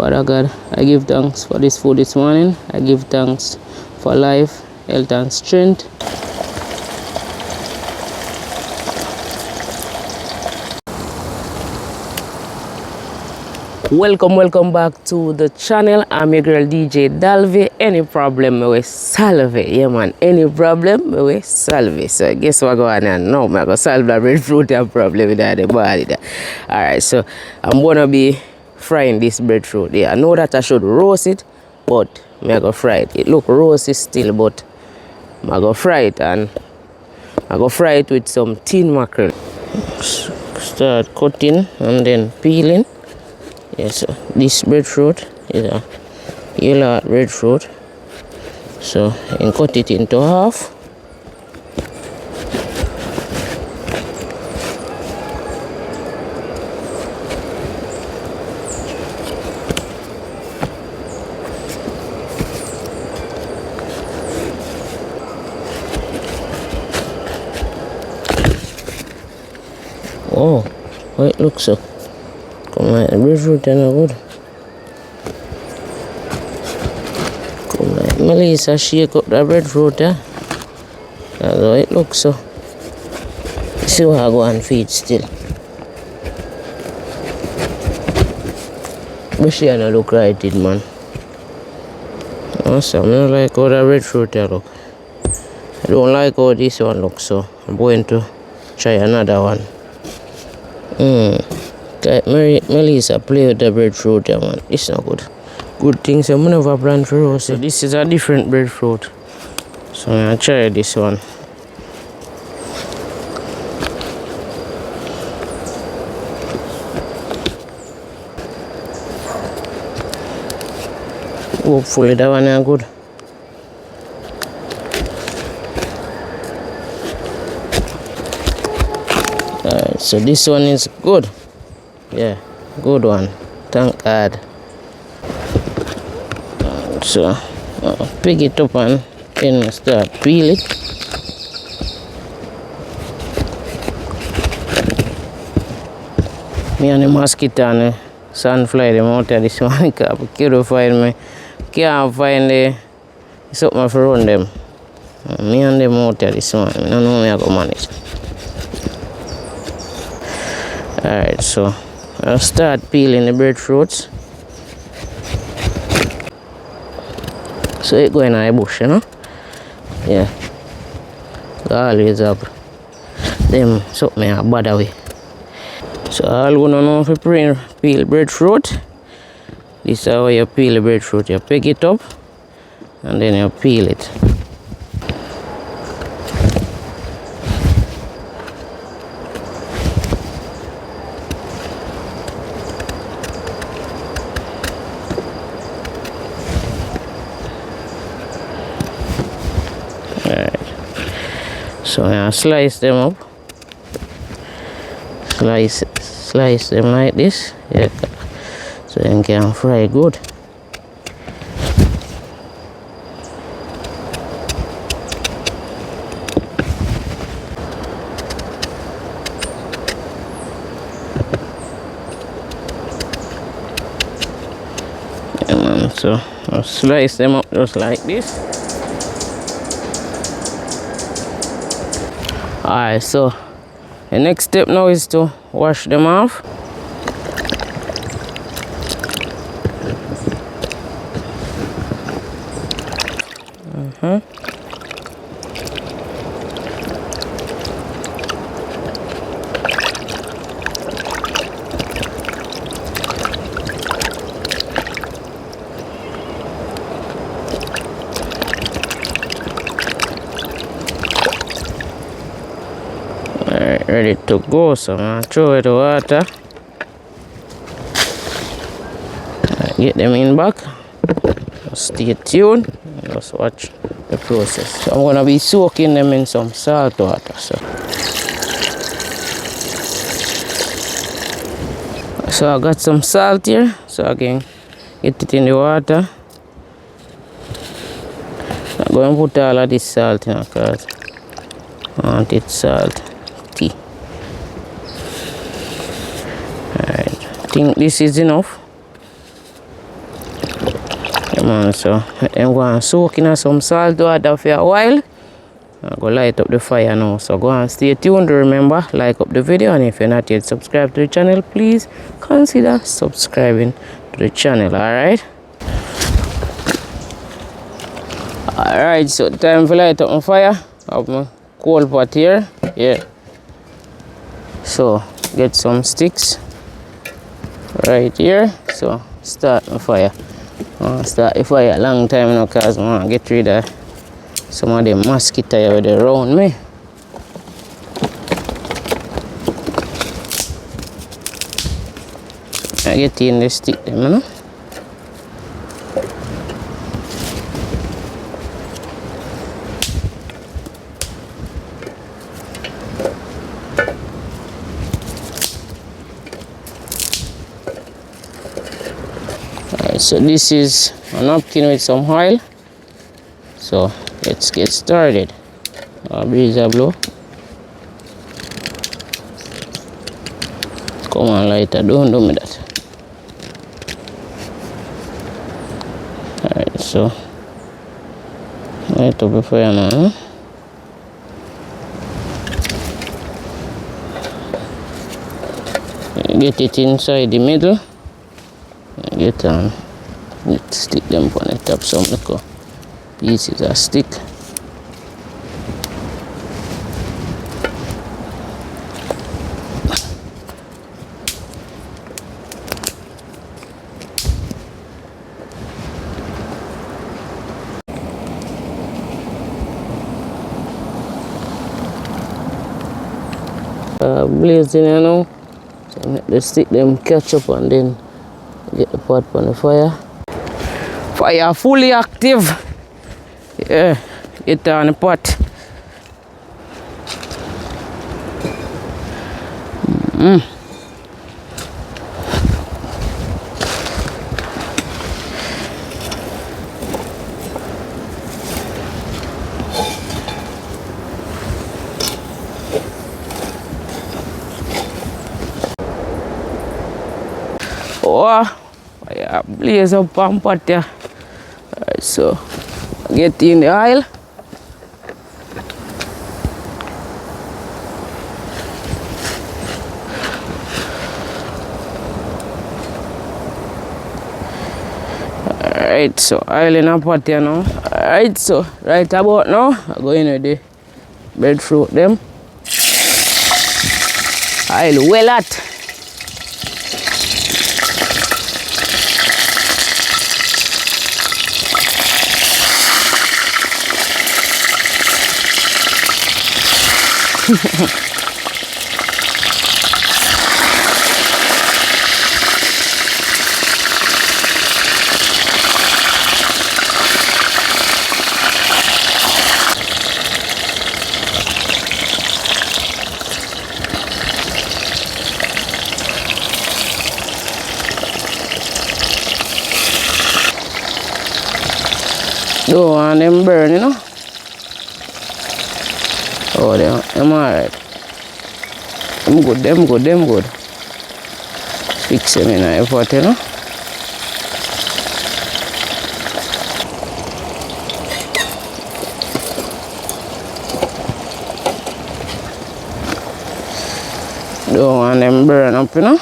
Father God, I give thanks for this food this morning. I give thanks for life, health and strength. Welcome back to the channel. I'm your girl DJ Dalvi. Any problem we solve it. Yeah man, any problem we solve it. So guess what going on now? I'm gonna solve the breadfruit problem with the body there. Alright, so I'm gonna be frying this breadfruit. Yeah, I know that I should roast it, but I'm gonna fry it. It look roasty still, but I'm gonna fry it, and I'm gonna fry it with some tin mackerel. Start cutting and then peeling. Yes, this breadfruit is a yellow breadfruit, so you can cut it into half. Oh, how it looks so. Come on, the breadfruit is not good. Come on, Melissa, shake up the breadfruit, eh? That's how it looks so. See what I go and feed still. But she don't look right, it, man. Awesome, I don't like how the breadfruit look. I don't like how this one looks, so I'm going to try another one. Melissa play with the breadfruit, yeah, man. It's not good. Good things I'm never plan for roast. So this is a different breadfruit. So I'm gonna try this one. Hopefully that one is good. Alright, so this one is good. Yeah, good one. Thank God. So, pick it up and then start peel it. Me and the mosquito and the sandfly, them out of this one. Can't find me. Can't find something for run them. Me and them out of this one. I don't know how I go manage. Alright, so I'll start peeling the breadfruits. So it go in a bush, you know? Yeah. Always have them something a bad away. So all gonna know if you peel breadfruit. This is how you peel the breadfruit. You pick it up and then you peel it. So I slice them up. Slice them like this. Yeah. So you can fry good. Yeah, man. So I'll slice them up just like this. Alright, so the next step now is to wash them off. Alright, ready to go, so I'm gonna throw it the water. Right, get them in back. Just stay tuned. Just watch the process. So I'm gonna be soaking them in some salt water. So I got some salt here, so I can get it in the water. I'm going to put all of this salt in because I want it salty. Alright, I think this is enough. Yeah, man, so I'm going to soak in some salt water for a while. I'm going to light up the fire now. So go and stay tuned. Remember, like up the video, and if you're not yet subscribed to the channel, please consider subscribing to the channel. Alright? Alright, so time for light up my fire. I have my coal pot here. Yeah. So get some sticks right here. So start my fire. Start the fire a long time now because I want to get rid of some of the mosquitoes that are around me. I get in the stick them, you know? Alright, so this is a napkin with some oil. So let's get started. Breeze a blow. Come on, lighter, don't do me that. Alright, so light up the fire now. Get it inside the middle. Get on. Stick them on the top some little pieces of stick. Blazing, you know. So make the stick them catch up and then get the pot on the fire. Fire fully active. Yeah, get on the pot. Oh, fire blaze up on pot there. Alright, so get in the oil. Alright, so oil in a pot here now. Alright, so right about now, I go in with the breadfruit them. Oil well hot. Don't want them burn, you know. Oh, them alright. Them good. Fix them in a pot, you know. Don't want them burn up, you know.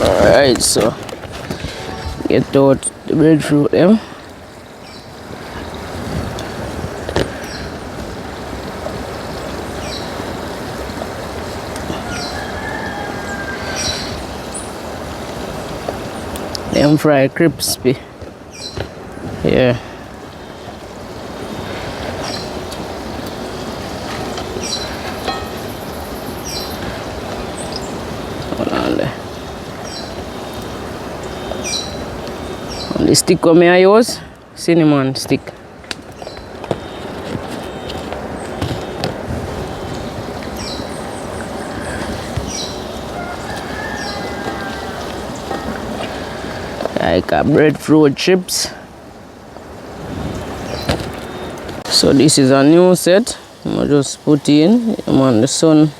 Alright, so get out the breadfruit them. Them fry crispy. Yeah. Hold on there. The stick what I use, cinnamon stick. like a breadfruit chips. So this is a new set. I'm just put in. Man, the sun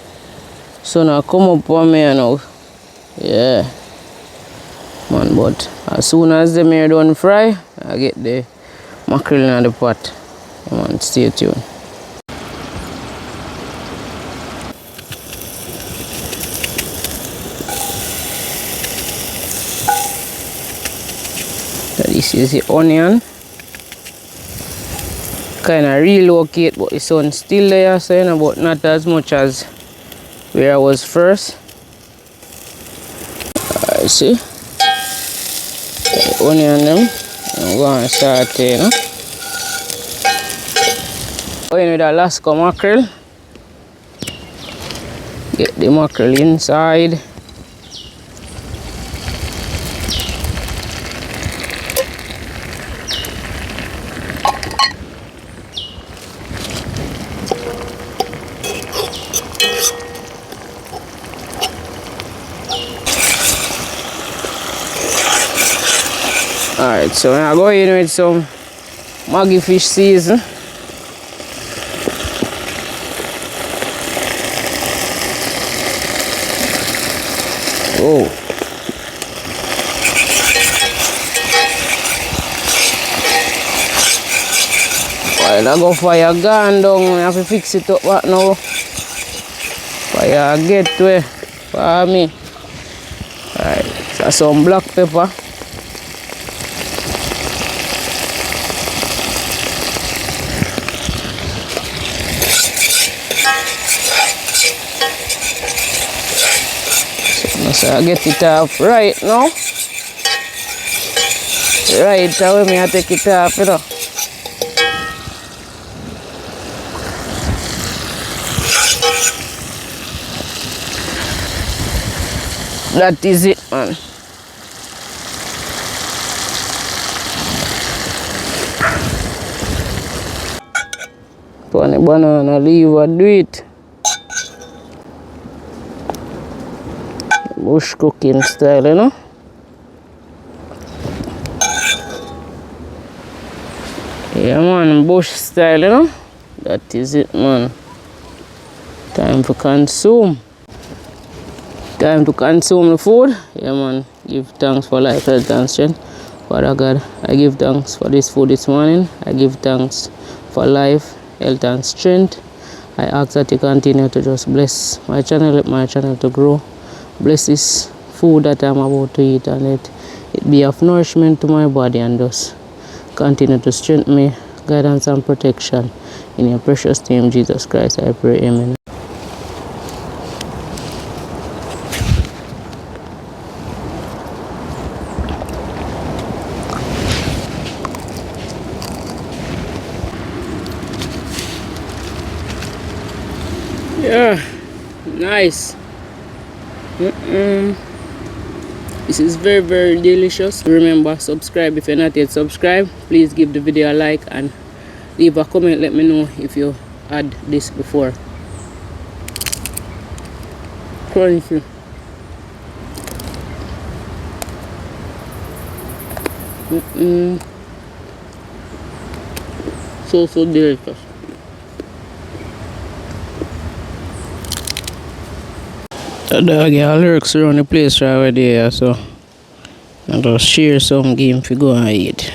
will come up on me now. Yeah. Man, but as soon as the are done fry, I get the mackerel in the pot. Man, stay tuned. So this is the onion. Kind of relocate, but the sun still there, so you know, but not as much as where I was first. I see the onion them. I'm going to start you know. Going with Alaska mackerel. Get the mackerel inside. Alright, so I go in with some Maggi fish season. Oh. While I go fire gone down, I have to fix it up right now. Fire get to for me. Alright, so some black pepper. So I get it off right now. Right away, me I take it off, you know. That is it, man. Put on the banana leaf and do it. Bush cooking style, you know. Yeah, man, bush style, you know. That is it, man. Time to consume. Time to consume the food. Yeah, man. Give thanks for life, health, and strength. Father God, I give thanks for this food this morning. I give thanks for life, health, and strength. I ask that you continue to just bless my channel, let my channel to grow. Bless this food that I'm about to eat, and let it be of nourishment to my body, and just continue to strengthen me, guidance and protection. In your precious name, Jesus Christ, I pray, amen. Yeah, nice. This is very, very delicious. Remember, subscribe if you're not yet subscribed. Please give the video a like and leave a comment. Let me know if you had this before. Crunchy. So delicious. The dog lurks around the place right there, so I'll just share some game if you go and eat.